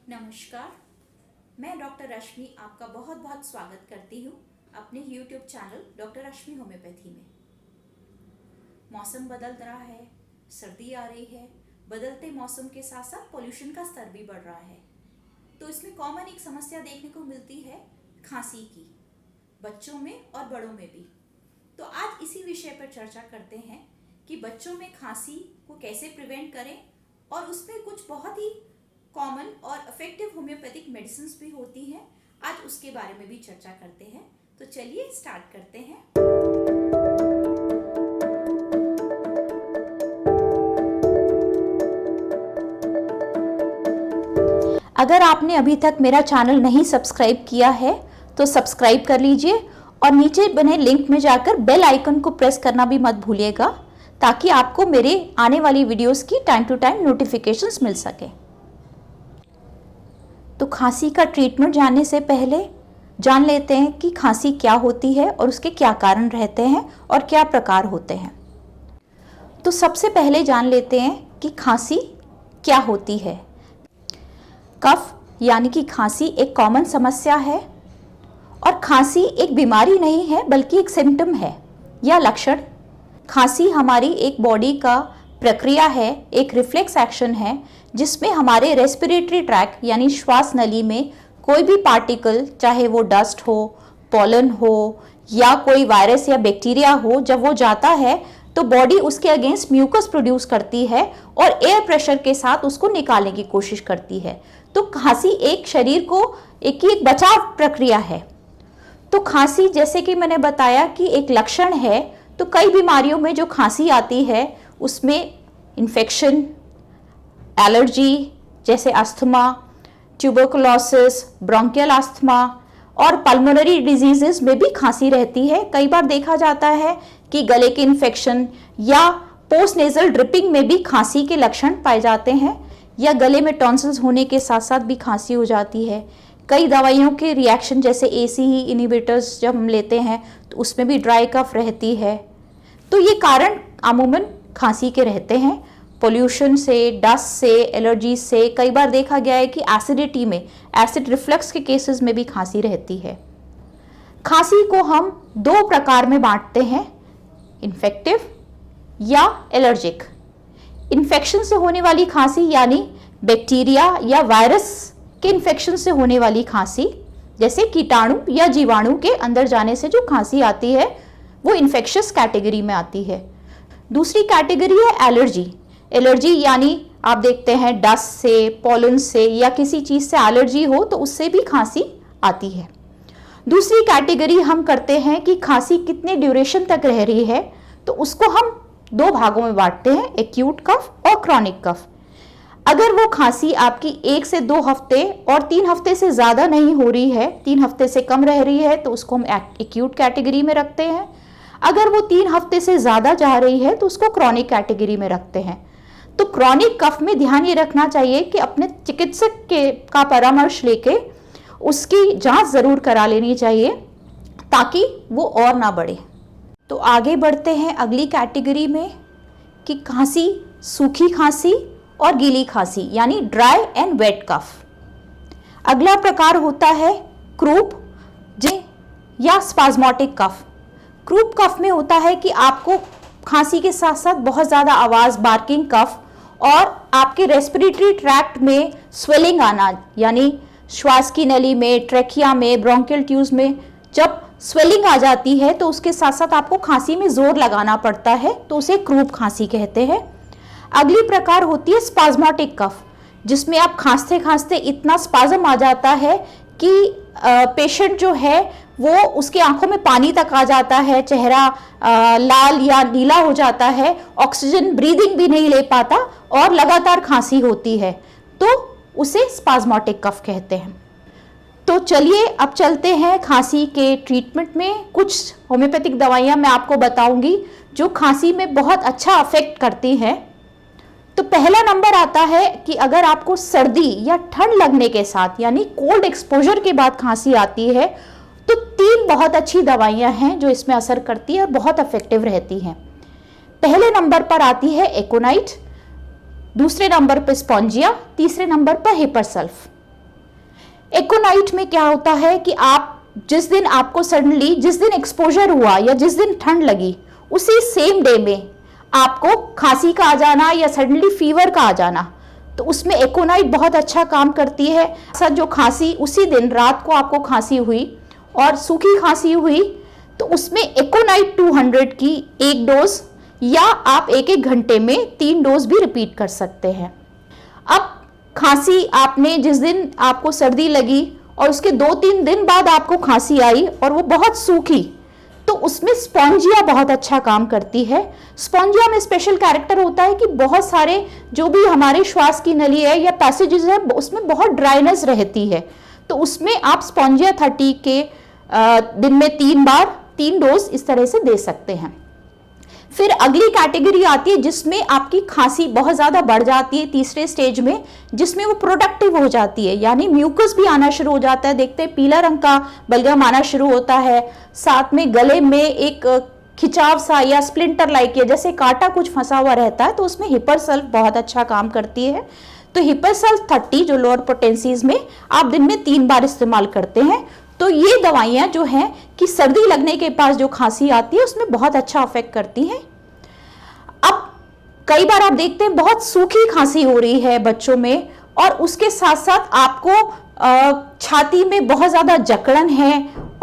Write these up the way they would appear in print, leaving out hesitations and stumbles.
नमस्कार, मैं डॉक्टर रश्मि आपका बहुत बहुत स्वागत करती हूँ अपने YouTube चैनल डॉक्टर रश्मि होम्योपैथी में। मौसम बदल रहा है, सर्दी आ रही है, बदलते मौसम के साथ साथ पोल्यूशन का स्तर भी बढ़ रहा है। तो इसमें कॉमन एक समस्या देखने को मिलती है खांसी की, बच्चों में और बड़ों में भी। तो आज इसी विषय पर चर्चा करते हैं कि बच्चों में खांसी को कैसे प्रिवेंट करें और उसमें कुछ बहुत ही कॉमन और इफेक्टिव होम्योपैथिक मेडिसिन्स भी होती हैं। आज उसके बारे में भी चर्चा करते हैं। तो चलिए स्टार्ट करते हैं। अगर आपने अभी तक मेरा चैनल नहीं सब्सक्राइब किया है तो सब्सक्राइब कर लीजिए और नीचे बने लिंक में जाकर बेल आइकन को प्रेस करना भी मत भूलिएगा, ताकि आपको मेरे आने वाली वीडियोस की टाइम टू टाइम नोटिफिकेशंस मिल सके। तो खांसी का ट्रीटमेंट जानने से पहले जान लेते हैं कि खांसी क्या होती है और उसके क्या कारण रहते हैं और क्या प्रकार होते हैं। तो सबसे पहले जान लेते हैं कि खांसी क्या होती है। कफ यानी कि खांसी एक कॉमन समस्या है और खांसी एक बीमारी नहीं है बल्कि एक सिम्टम है या लक्षण। खांसी हमारी एक बॉडी का प्रक्रिया है, एक रिफ्लेक्स एक्शन है जिसमें हमारे रेस्पिरेटरी ट्रैक यानी श्वास नली में कोई भी पार्टिकल, चाहे वो डस्ट हो, पॉलन हो या कोई वायरस या बैक्टीरिया हो, जब वो जाता है तो बॉडी उसके अगेंस्ट म्यूकस प्रोड्यूस करती है और एयर प्रेशर के साथ उसको निकालने की कोशिश करती है। तो खांसी एक शरीर को एक बचाव प्रक्रिया है। तो खांसी, जैसे कि मैंने बताया कि एक लक्षण है, तो कई बीमारियों में जो खांसी आती है उसमें इन्फेक्शन, एलर्जी जैसे अस्थमा, ट्यूबरकुलोसिस, ब्रोंकियल अस्थमा और पल्मोनरी डिजीजेस में भी खांसी रहती है। कई बार देखा जाता है कि गले के इन्फेक्शन या पोस्ट नेजल ड्रिपिंग में भी खांसी के लक्षण पाए जाते हैं, या गले में टॉन्सिल्स होने के साथ साथ भी खांसी हो जाती है। कई दवाइयों के रिएक्शन जैसे ACE इनहिबिटर्स जब हम लेते हैं तो उसमें भी ड्राई कफ रहती है। तो ये कारण अमूमन खांसी के रहते हैं। पोल्यूशन से, डस्ट से, एलर्जी से, कई बार देखा गया है कि एसिडिटी में, एसिड रिफ्लक्स के केसेस में भी खांसी रहती है। खांसी को हम दो प्रकार में बांटते हैं, इन्फेक्टिव या एलर्जिक। इन्फेक्शन से होने वाली खांसी यानी बैक्टीरिया या वायरस के इन्फेक्शन से होने वाली खांसी, जैसे कीटाणु या जीवाणु के अंदर जाने से जो खांसी आती है वो इन्फेक्शियस कैटेगरी में आती है। दूसरी कैटेगरी है एलर्जी। एलर्जी यानी आप देखते हैं डस्ट से, पॉलन से या किसी चीज़ से एलर्जी हो तो उससे भी खांसी आती है। दूसरी कैटेगरी हम करते हैं कि खांसी कितने ड्यूरेशन तक रह रही है, तो उसको हम दो भागों में बांटते हैं, एक्यूट कफ और क्रॉनिक कफ। अगर वो खांसी आपकी 1 से 2 हफ्ते और 3 हफ्ते से ज़्यादा नहीं हो रही है, 3 हफ्ते से कम रह रही है, तो उसको हम एक्यूट कैटेगरी में रखते हैं। अगर वो 3 हफ्ते से ज़्यादा जा रही है तो उसको क्रॉनिक कैटेगरी में रखते हैं। तो क्रॉनिक कफ में ध्यान ये रखना चाहिए कि अपने चिकित्सक का परामर्श लेके उसकी जांच ज़रूर करा लेनी चाहिए ताकि वो और ना बढ़े। तो आगे बढ़ते हैं अगली कैटेगरी में कि खांसी, सूखी खांसी और गीली खांसी यानी ड्राई एंड वेट कफ। अगला प्रकार होता है क्रूप या स्पाज्मोटिक कफ। क्रूप कफ में होता है कि आपको खांसी के साथ साथ बहुत ज़्यादा आवाज़, बार्किंग कफ और आपके रेस्पिरेटरी ट्रैक्ट में स्वेलिंग आना, यानी श्वास की नली में, ट्रेकिया में, ब्रोंकियल ट्यूब्स में जब स्वेलिंग आ जाती है तो उसके साथ साथ आपको खांसी में जोर लगाना पड़ता है, तो उसे क्रूप खांसी कहते हैं। अगली प्रकार होती है स्पाज्मोटिक कफ, जिसमें आप खांसते खांसते इतना स्पाज्म आ जाता है कि पेशेंट जो है वो, उसकी आंखों में पानी तक आ जाता है, चेहरा लाल या नीला हो जाता है, ऑक्सीजन ब्रीदिंग भी नहीं ले पाता और लगातार खांसी होती है, तो उसे स्पाज्मोटिक कफ कहते हैं। तो चलिए अब चलते हैं खांसी के ट्रीटमेंट में। कुछ होम्योपैथिक दवाइयाँ मैं आपको बताऊंगी जो खांसी में बहुत अच्छा अफेक्ट करती हैं। तो पहला नंबर आता है कि अगर आपको सर्दी या ठंड लगने के साथ यानी कोल्ड एक्सपोजर के बाद खांसी आती है तो 3 बहुत अच्छी दवाइयां हैं जो इसमें असर करती है और बहुत इफेक्टिव रहती हैं। पहले नंबर पर आती है एकोनाइट, दूसरे नंबर पर स्पॉन्जिया, तीसरे नंबर पर हिपरसल्फ। एकोनाइट में क्या होता है कि आप जिस दिन आपको सडनली जिस दिन एक्सपोजर हुआ या जिस दिन ठंड लगी उसी सेम डे में आपको खांसी का आ जाना या सडनली फीवर का आ जाना, तो उसमें एकोनाइट बहुत अच्छा काम करती है। सर जो खांसी उसी दिन रात को आपको खांसी हुई और सूखी खांसी हुई, तो उसमें एकोनाइट 200 की एक डोज या आप एक एक घंटे में 3 डोज भी रिपीट कर सकते हैं। अब खांसी आपने जिस दिन आपको सर्दी लगी और उसके 2-3 दिन बाद आपको खांसी आई और वो बहुत सूखी, तो उसमें स्पॉन्जिया बहुत अच्छा काम करती है। स्पॉन्जिया में स्पेशल कैरेक्टर होता है कि बहुत सारे जो भी हमारे श्वास की नली है या पैसेजेस है उसमें बहुत ड्राइनेस रहती है, तो उसमें आप स्पॉन्जिया 30 के दिन में 3 बार 3 डोज इस तरह से दे सकते हैं। फिर अगली कैटेगरी आती है जिसमें आपकी खांसी बहुत ज़्यादा बढ़ जाती है तीसरे स्टेज में, जिसमें वो प्रोडक्टिव हो जाती है, यानी म्यूकस भी आना शुरू हो जाता है। देखते हैं पीला रंग का बलगम आना शुरू होता है, साथ में गले में एक खिंचाव सा या स्प्लिंटर लाइक या जैसे कांटा कुछ फंसा हुआ रहता है, तो उसमें हिपरसल्फ बहुत अच्छा काम करती है। तो हिपरसल्फ 30 जो लोअर पोटेंसीज में आप दिन में 3 बार इस्तेमाल करते हैं। तो ये दवाइयाँ जो हैं कि सर्दी लगने के पास जो खांसी आती है उसमें बहुत अच्छा अफेक्ट करती हैं। अब कई बार आप देखते हैं बहुत सूखी खांसी हो रही है बच्चों में और उसके साथ साथ आपको छाती में बहुत ज़्यादा जकड़न है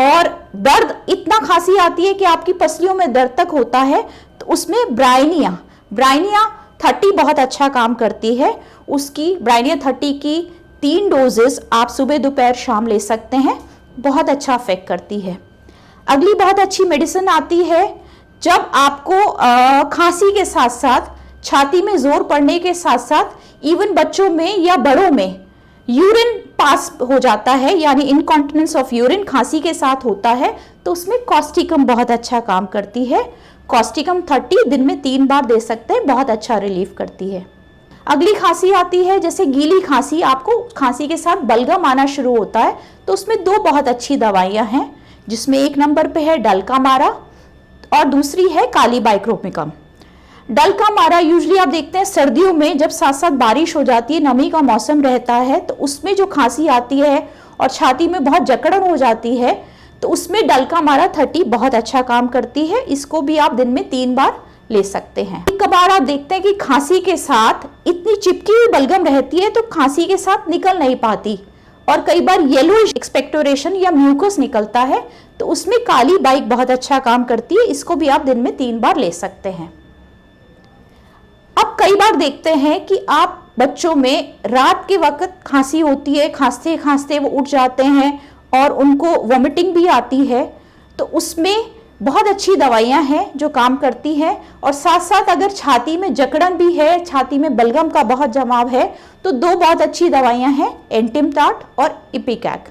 और दर्द, इतना खांसी आती है कि आपकी पसलियों में दर्द तक होता है, तो उसमें ब्राइनिया 30 बहुत अच्छा काम करती है। उसकी ब्राइनिया 30 की 3 डोजेस आप सुबह दोपहर शाम ले सकते हैं, बहुत अच्छा अफेक्ट करती है। अगली बहुत अच्छी मेडिसिन आती है जब आपको खांसी के साथ साथ छाती में जोर पड़ने के साथ साथ इवन बच्चों में या बड़ों में यूरिन पास हो जाता है, यानी इनकॉन्टिनेंस ऑफ यूरिन खांसी के साथ होता है, तो उसमें कॉस्टिकम बहुत अच्छा काम करती है। कॉस्टिकम 30 दिन में 3 बार दे सकते हैं, बहुत अच्छा रिलीफ करती है। अगली खांसी आती है जैसे गीली खांसी, आपको खांसी के साथ बलगम आना शुरू होता है, तो उसमें 2 बहुत अच्छी दवाइयां हैं, जिसमें एक नंबर पे है डलकामारा और दूसरी है कालीबाइक्रोमिकम। डलकामारा यूजुअली आप देखते हैं सर्दियों में जब साथ साथ बारिश हो जाती है, नमी का मौसम रहता है, तो उसमें जो खांसी आती है और छाती में बहुत जकड़न हो जाती है, तो उसमें डलकामारा 30 बहुत अच्छा काम करती है। इसको भी आप दिन में 3 बार ले सकते हैं। कबार आप देखते हैं कि खांसी के साथ इतनी चिपकी हुई बलगम रहती है तो खांसी के साथ निकल नहीं पाती और कई बार येलोइश एक्सपेक्टोरेशन या म्यूकस निकलता है, तो उसमें काली बाइक बहुत अच्छा काम करती है। इसको भी आप दिन में 3 बार ले सकते हैं। अब कई बार देखते हैं कि आप बच्चों में रात के वक्त खांसी होती है, खांसते खांसते वो उठ जाते हैं और उनको वॉमिटिंग भी आती है, तो उसमें बहुत अच्छी दवाइयां हैं जो काम करती हैं। और साथ साथ अगर छाती में जकड़न भी है, छाती में बलगम का बहुत जमाव है, तो 2 बहुत अच्छी दवाइयां हैं, एंटिमटाट और इपिकैक।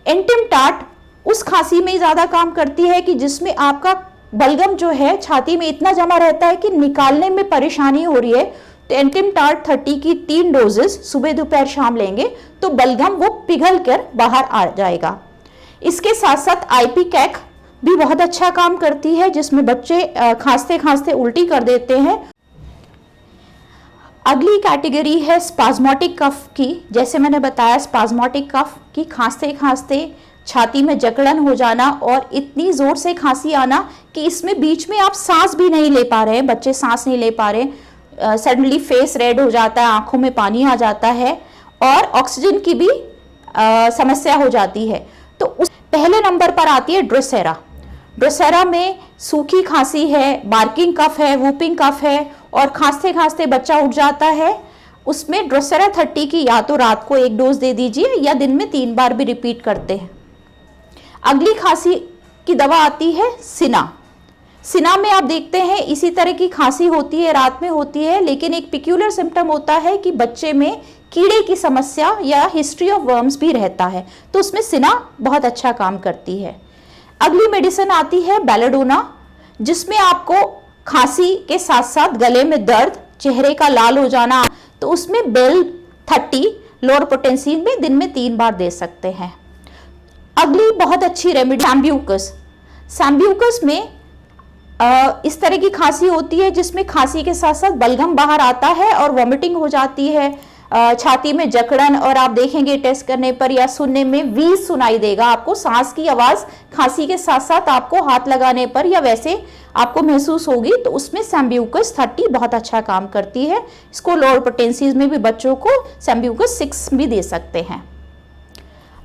एंटिमटाट उस खांसी में ज़्यादा काम करती है कि जिसमें आपका बलगम जो है छाती में इतना जमा रहता है कि निकालने में परेशानी हो रही है, तो एंटिमटाट 30 की 3 डोजेस सुबह दोपहर शाम लेंगे तो बलगम वो पिघल कर बाहर आ जाएगा। इसके साथ साथ आइपिकैक भी बहुत अच्छा काम करती है, जिसमें बच्चे खांसते खांसते उल्टी कर देते हैं। अगली कैटेगरी है स्पाज्मोटिक कफ की। जैसे मैंने बताया स्पाज्मोटिक कफ की खांसते खांसते छाती में जकड़न हो जाना और इतनी जोर से खांसी आना कि इसमें बीच में आप सांस भी नहीं ले पा रहे हैं, बच्चे सांस नहीं ले पा रहे, सडनली फेस रेड हो जाता है, आंखों में पानी आ जाता है और ऑक्सीजन की भी समस्या हो जाती है। तो उस पहले नंबर पर आती है ड्रोसेरा। ड्रोसेरा में सूखी खांसी है, बार्किंग कफ है, वूपिंग कफ है और खांसते खांसते बच्चा उठ जाता है, उसमें ड्रोसेरा 30 की या तो रात को 1 डोज दे दीजिए या दिन में 3 बार भी रिपीट करते हैं। अगली खांसी की दवा आती है सिना। सिना में आप देखते हैं इसी तरह की खांसी होती है, रात में होती है, लेकिन एक पिक्यूलर सिम्टम होता है कि बच्चे में कीड़े की समस्या या हिस्ट्री ऑफ वर्म्स भी रहता है, तो उसमें सिना बहुत अच्छा काम करती है। अगली मेडिसिन आती है बेलेडोना, जिसमें आपको खांसी के साथ साथ गले में दर्द, चेहरे का लाल हो जाना, तो उसमें बेल 30 लोअर पोटेंसी में दिन में 3 बार दे सकते हैं। अगली बहुत अच्छी रेमेडी सैम्ब्यूकस। सैम्ब्यूकस में इस तरह की खांसी होती है जिसमें खांसी के साथ साथ बलगम बाहर आता है और वॉमिटिंग हो जाती है, छाती में जकड़न, और आप देखेंगे टेस्ट करने पर या सुनने में व्हीज सुनाई देगा आपको, सांस की आवाज खांसी के साथ साथ आपको हाथ लगाने पर या वैसे आपको महसूस होगी, तो उसमें सैम्ब्यूकस 30 बहुत अच्छा काम करती है। इसको लोअर पोटेंसीज में भी बच्चों को सैम्ब्यूकस 6 भी दे सकते हैं।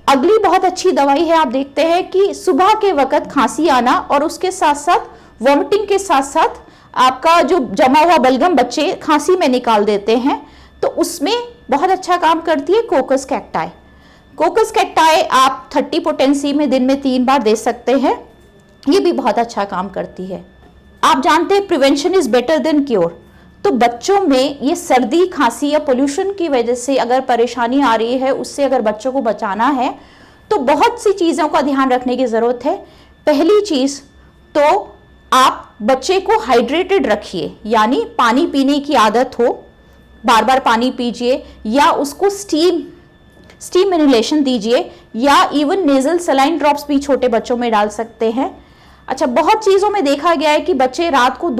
अगली बहुत अच्छी दवाई है, आप देखते हैं कि सुबह के वक्त खांसी आना और उसके साथ साथ वॉमिटिंग के साथ साथ आपका जो जमा हुआ बलगम बच्चे खांसी में निकाल देते हैं, तो उसमें बहुत अच्छा काम करती है कोकस कैक्टाई। कोकस कैक्टाई आप 30 पोटेंसी में दिन में 3 बार दे सकते हैं, ये भी बहुत अच्छा काम करती है। आप जानते हैं prevention is better than cure, तो बच्चों में ये सर्दी खांसी या पोल्यूशन की वजह से अगर परेशानी आ रही है, उससे अगर बच्चों को बचाना है तो बहुत सी चीज़ों का ध्यान रखने की ज़रूरत है। पहली चीज़ तो आप बच्चे को हाइड्रेटेड रखिए, यानी पानी पीने की आदत हो, बार बार पानी पीजिए, या उसको स्टीम इनहेलेशन दीजिए, या इवन नेजल सलाइन ड्रॉप्स भी छोटे बच्चों में डाल सकते हैं। अच्छा, बहुत चीज़ों में देखा गया है कि बच्चे रात को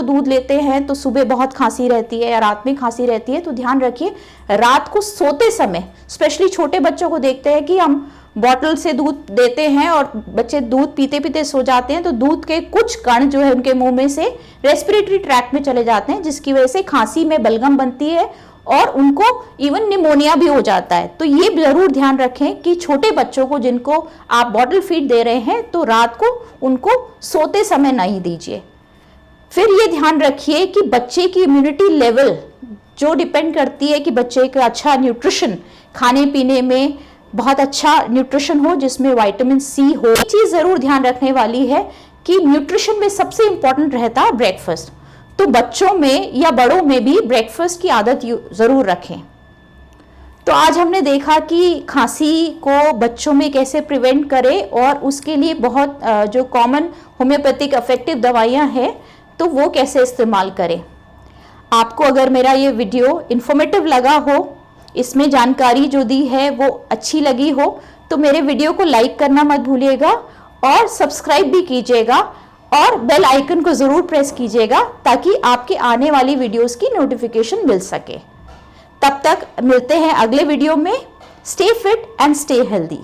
दूध लेते हैं तो सुबह बहुत खांसी रहती है या रात में खांसी रहती है, तो ध्यान रखिए रात को सोते समय, स्पेशली छोटे बच्चों को देखते हैं कि हम बॉटल से दूध देते हैं और बच्चे दूध पीते पीते सो जाते हैं, तो दूध के कुछ कण जो है उनके मुंह में से रेस्पिरेटरी ट्रैक्ट में चले जाते हैं, जिसकी वजह से खांसी में बलगम बनती है और उनको इवन निमोनिया भी हो जाता है। तो ये जरूर ध्यान रखें कि छोटे बच्चों को जिनको आप बॉटल फीड दे रहे हैं तो रात को उनको सोते समय नहीं दीजिए। फिर ये ध्यान रखिए कि बच्चे की इम्यूनिटी लेवल जो डिपेंड करती है कि बच्चे का अच्छा न्यूट्रिशन, खाने पीने में बहुत अच्छा न्यूट्रिशन हो जिसमें विटामिन सी हो। एक चीज़ ज़रूर ध्यान रखने वाली है कि न्यूट्रिशन में सबसे इम्पॉर्टेंट रहता है ब्रेकफास्ट, तो बच्चों में या बड़ों में भी ब्रेकफास्ट की आदत ज़रूर रखें। तो आज हमने देखा कि खांसी को बच्चों में कैसे प्रिवेंट करें और उसके लिए बहुत जो कॉमन होम्योपैथिक इफेक्टिव दवाइयाँ हैं तो वो कैसे इस्तेमाल करें। आपको अगर मेरा ये वीडियो इन्फॉर्मेटिव लगा हो, इसमें जानकारी जो दी है वो अच्छी लगी हो, तो मेरे वीडियो को लाइक करना मत भूलिएगा और सब्सक्राइब भी कीजिएगा और बेल आइकन को ज़रूर प्रेस कीजिएगा ताकि आपके आने वाली वीडियोस की नोटिफिकेशन मिल सके। तब तक मिलते हैं अगले वीडियो में। Stay fit and stay healthy.